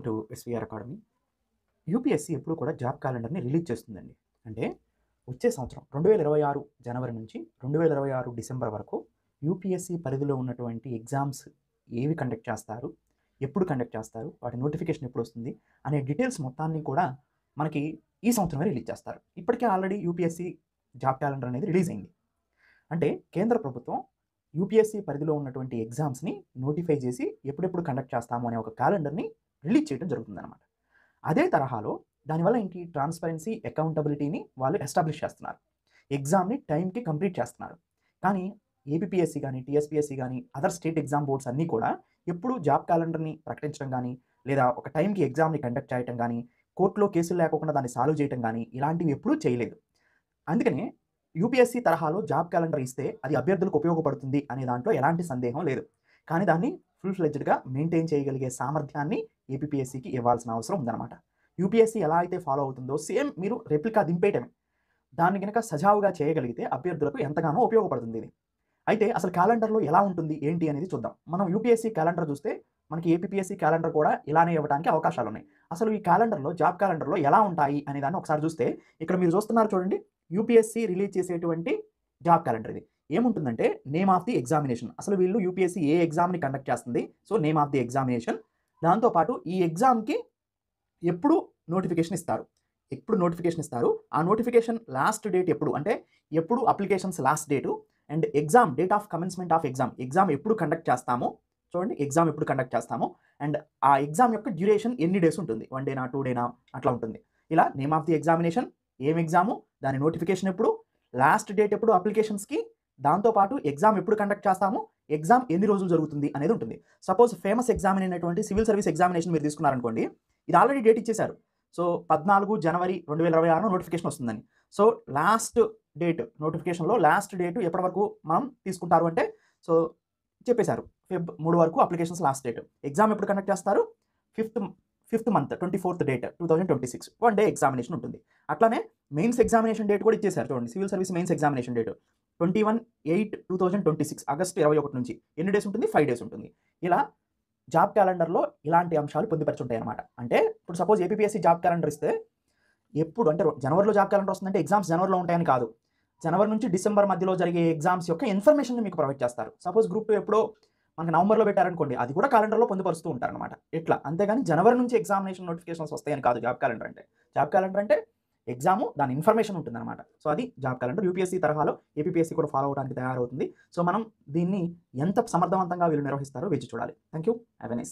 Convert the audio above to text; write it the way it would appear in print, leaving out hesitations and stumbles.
To SVR academy. UPSC ఎప్పుడు కూడా job క్యాలెండర్ని release చేస్తుందండి. అంటే వచ్చే సంవత్సరం 2026 జనవరి నుంచి 2026 డిసెంబర్ వరకు యూపీఎస్సీ పరిధిలో ఉన్నటువంటి ఎగ్జామ్స్ ఏవి కండక్ట్ చేస్తారు, ఎప్పుడు కండక్ట్ చేస్తారు, వాటి నోటిఫికేషన్ ఎప్పుడు వస్తుంది అనే డీటెయిల్స్ మొత్తాన్ని కూడా మనకి ఈ సంవత్సరమే రిలీజ్ చేస్తారు. ఇప్పటికే ఆల్రెడీ యూపీఎస్సీ జాబ్ క్యాలెండర్ అనేది రిలీజ్ అయింది. అంటే కేంద్ర ప్రభుత్వం యూపీఎస్సీ పరిధిలో ఉన్నటువంటి ఎగ్జామ్స్ని నోటిఫై చేసి ఎప్పుడెప్పుడు కండక్ట్ చేస్తాము అనే ఒక క్యాలెండర్ని రిలీజ్ చేయడం జరుగుతుందన్నమాట. అదే తరహాలో దానివల్ల ఏంటి, ట్రాన్స్పరెన్సీ, అకౌంటబిలిటీని వాళ్ళు ఎస్టాబ్లిష్ చేస్తున్నారు. ఎగ్జామ్ని టైంకి కంప్లీట్ చేస్తున్నారు. కానీ ఏపీపీఎస్సీ కానీ, టీఎస్పీఎస్సీ కానీ, అదర్ స్టేట్ ఎగ్జామ్ బోర్డ్స్ అన్నీ కూడా ఎప్పుడు జాబ్ క్యాలెండర్ని ప్రకటించడం కానీ, లేదా ఒక టైంకి ఎగ్జామ్ని కండక్ట్ చేయడం కానీ, కోర్టులో కేసులు లేకుండా దాన్ని సాల్వ్ చేయడం కానీ ఇలాంటివి ఎప్పుడూ చేయలేదు. అందుకనే యూపీఎస్సీ తరహాలో జాబ్ క్యాలెండర్ ఇస్తే అది అభ్యర్థులకు ఉపయోగపడుతుంది అనే దాంట్లో ఎలాంటి సందేహం లేదు. కానీ దాన్ని ఫుల్ ఫ్లెడ్జ్డ్గా మెయింటైన్ చేయగలిగే సామర్థ్యాన్ని ఏపీపీఎస్సీకి ఇవ్వాల్సిన అవసరం ఉందన్నమాట. యూపీఎస్సీ ఎలా అయితే ఫాలో అవుతుందో సేమ్ మీరు రెప్లికా దింపేయటమే. దాన్ని కనుక సజావుగా చేయగలిగితే అభ్యర్థులకు ఎంతగానో ఉపయోగపడుతుంది ఇది. అయితే అసలు క్యాలెండర్లో ఎలా ఉంటుంది ఏంటి అనేది చూద్దాం. మనం యూపీఎస్సీ క్యాలెండర్ చూస్తే మనకి ఏపీపీఎస్సీ క్యాలెండర్ కూడా ఇలానే ఇవ్వడానికి అవకాశాలు ఉన్నాయి. అసలు ఈ క్యాలెండర్లో, జాబ్ క్యాలెండర్లో ఎలా ఉంటాయి అనే దాన్ని ఒకసారి చూస్తే ఇక్కడ మీరు చూస్తున్నారు చూడండి, యూపీఎస్సీ రిలీజ్ చేసేటువంటి జాబ్ క్యాలెండర్ ఇది. ఏముంటుందంటే నేమ్ ఆఫ్ ది ఎగ్జామినేషన్, అసలు వీళ్ళు యూపీఎస్సీ ఏ ఎగ్జామ్ని కండక్ట్ చేస్తుంది, so name of the examination. దాంతోపాటు ఈ ఎగ్జామ్కి ఎప్పుడు నోటిఫికేషన్ ఇస్తారు, ఆ నోటిఫికేషన్ లాస్ట్ డేట్ ఎప్పుడు, అంటే ఎప్పుడు applications last date, and exam date of commencement of exam ఎప్పుడు కండక్ట్ చేస్తామో చూడండి, ఎగ్జామ్ ఎప్పుడు కండక్ట్ చేస్తామో, అండ్ ఆ ఎగ్జామ్ యొక్క డ్యూరేషన్ ఎన్ని డేస్ ఉంటుంది, 1 డేనా 2 డేనా అట్లా ఉంటుంది. ఇలా నేమ్ ఆఫ్ ది ఎగ్జామినేషన్, ఏం ఎగ్జాము, దాని నోటిఫికేషన్ ఎప్పుడు, లాస్ట్ డేట్ ఎప్పుడు అప్లికేషన్స్కి, దాంతోపాటు ఎగ్జామ్ ఎప్పుడు కండక్ట్ చేస్తాము, ఎగ్జామ్ ఎన్ని రోజులు జరుగుతుంది అనేది ఉంటుంది. సపోజ్ ఫేమస్ ఎగ్జామ్ అయినటువంటి సివిల్ సర్వీస్ ఎగ్జామినేషన్ మీరు తీసుకున్నారనుకోండి, ఇది ఆల్రెడీ డేట్ ఇచ్చేశారు. సో 14 జనవరి 2026 నోటిఫికేషన్ వస్తుందని. సో లాస్ట్ డేట్ నోటిఫికేషన్లో లాస్ట్ డేట్ ఎప్పటి వరకు మనం తీసుకుంటారు అంటే, సో చెప్పేశారు ఫెబ్ 3 వరకు అప్లికేషన్స్ లాస్ట్ డేట్. ఎగ్జామ్ ఎప్పుడు కండక్ట్ చేస్తారు, fifth month 24th date 2026 1 day examination ఉంటుంది. అట్లానే మెయిన్స్ ఎగ్జామినేషన్ డేట్ కూడా ఇచ్చేశారు చూడండి. Civil service mains examination date 21/8/2026 August 21 నుంచి ఎన్ని డేస్ ఉంటుంది, 5 డేస్ ఉంటుంది. ఇలా జాబ్ క్యాలెండర్లో ఇలాంటి అంశాలు పొందుపరిచుంటాయి అనమాట. అంటే ఇప్పుడు సపోజ్ ఏపీపీఎస్సీ జాబ్ క్యాలెండర్ ఇస్తే ఎప్పుడు అంటే జనవరిలో జాబ్ క్యాలెండర్ వస్తుందంటే ఎగ్జామ్స్ జనవరిలో ఉంటాయని కాదు, జనవరి నుంచి డిసెంబర్ మధ్యలో జరిగే ఎగ్జామ్స్ యొక్క ఇన్ఫర్మేషన్ మీకు ప్రొవైడ్ చేస్తారు. సపోజ్ గ్రూప్ 2 ఎప్పుడో మనకి నవంబర్లో పెట్టారనుకోండి, అది కూడా క్యాలెండర్లో పొందుపరుస్తూ ఉంటారనమాట. ఇట్లా అంతేగాని జనవరి నుంచి ఎగ్జామినేషన్ నోటిఫికేషన్స్ వస్తాయని కాదు జాబ్ క్యాలెండర్ అంటే. జాబ్ క్యాలెండర్ అంటే ఎగ్జాము, దాని ఇన్ఫర్మేషన్ ఉంటుందన్నమాట. సో అది జాబ్ క్యాలెండర్. యూపీఎస్సీ తరహాలో ఏపీపీఎస్సీ కూడా ఫాలో అవడానికి తయారవుతుంది. సో మనం దీన్ని ఎంత సమర్థవంతంగా వీళ్ళు నిర్వహిస్తారో వేచి చూడాలి. Thank you. Have a nice